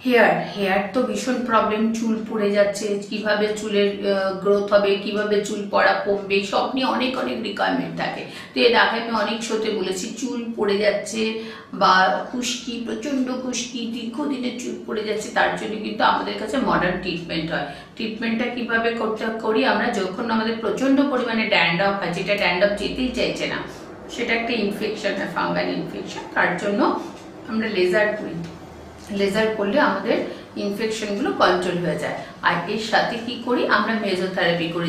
Hair তো ভীষণ problem. চুল পড়ে যাচ্ছে, কিভাবে চুলের গ্রোথ হবে, কিভাবে চুল পড়া কমবে, সব নিয়ে অনেক অনেক রিকোয়ারমেন্ট থাকে। তো এর আগে আমি অনেক শোতে বলেছি, চুল পড়ে যাচ্ছে বা খুশকি, প্রচন্ড খুশকি, দীর্ঘদিনের চুল পড়ে যাচ্ছে, তার জন্য কিন্তু আমাদের কাছে মডার্ন ট্রিটমেন্ট হয়। ট্রিটমেন্টটা কিভাবে করি আমরা, যখন আমাদের প্রচন্ড পরিমাণে ড্যান্ড্রফ হয়, যেটা ড্যান্ড্রফ যেতেই চাইছে না, সেটা একটা ইনফেকশন হয়, ফাঙ্গাল ইনফেকশন, তার জন্য আমরা লেজার করি। লেজার করলে আমাদের ইনফেকশনগুলো কন্ট্রোল হয়ে যায়। আর এর সাথে কি করি, আমরা মেজোথেরাপি করি,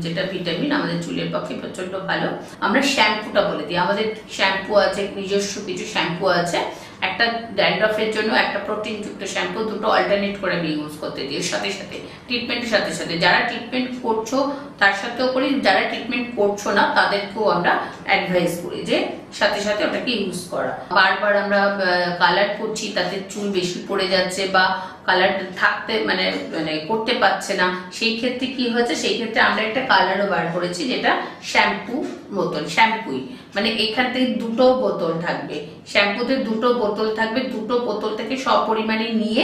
যেটা ভিটামিন আমাদের চুলের পক্ষে প্রচন্ড ভালো। আমরা শ্যাম্পুটা বলে দিই, আমাদের শ্যাম্পু আছে, নিজস্ব কিছু শ্যাম্পু আছে। একটা ড্যান্ড্রফের জন্য একটা প্রোটিনযুক্ত শ্যাম্পু, দুটো অল্টারনেট করে আমি ইউজ করতে দিই সাথে সাথে, ট্রিটমেন্টের সাথে সাথে। যারা ট্রিটমেন্ট করছো তার সাথেও করি, যারা ট্রিটমেন্ট করছো না তাদেরকেও আমরা অ্যাডভাইস করি যে সাথে সাথে ওটাকে ইউজ করা। বারবার আমরা কালার করছি, তাতে চুল বেশি পড়ে যাচ্ছে বা কালার থাকতে মানে করতে পারছে না, সেই ক্ষেত্রে কি হয়েছে, সেই ক্ষেত্রে আমরা একটা কালারও বার করেছি, যেটা শ্যাম্পু বোতল, শ্যাম্পুই মানে এখান থেকে দুটো বোতল থাকবে, শ্যাম্পুতে দুটো বোতল থাকবে, দুটো বোতল থেকে সপরিমাণে নিয়ে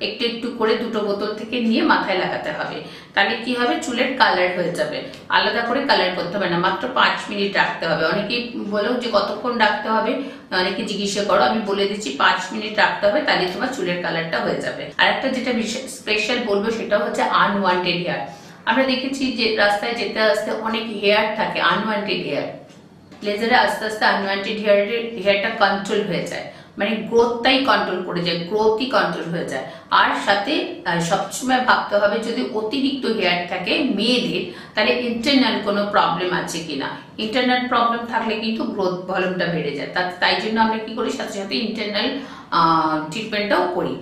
একটু একটু করে দুটো বোতল থেকে নিয়ে মাথায় লাগাতে হবে। তাহলে কি হবে, চুলের কালার হয়ে যাবে। আলাদা করে কালার করতে হবে না, মাত্র 5 মিনিট রাখতে হবে। অনেকেই বলেও যে কতক্ষণ রাখতে হবে, অনেকে জিজ্ঞাসা করো, আমি বলে দিচ্ছি 5 মিনিট রাখতে হবে, তাহলে তোমার চুলের কালারটা হয়ে যাবে। আর একটা যেটা স্পেশাল বলবো, সেটা হচ্ছে আনওয়ান্টেড হেয়ার। আমরা দেখেছি যে রাস্তায় যেতে আসতে অনেক হেয়ার থাকে, আনওয়ান্টেড হেয়ার। লেজারে আস্তে আস্তে আনওয়ান্টেড হেয়ারটা কন্ট্রোল হয়ে যায়, মানে গ্রোথটাই কন্ট্রোল করে যায়, গ্রোথই কন্ট্রোল হয়ে যায়। আর সাথে সবসময় ভাবতে হবে, যদি অতিরিক্ত হেয়ার থাকে মেয়েদের, তাহলে ইন্টারনাল কোনো প্রবলেম আছে কিনা। ইন্টারনাল প্রবলেম থাকলে কিন্তু গ্রোথ ভলিউমটা বেড়ে যায়। তাই জন্য আমরা কি করি, সাথে সাথে ইন্টারনাল ট্রিটমেন্টটাও করি।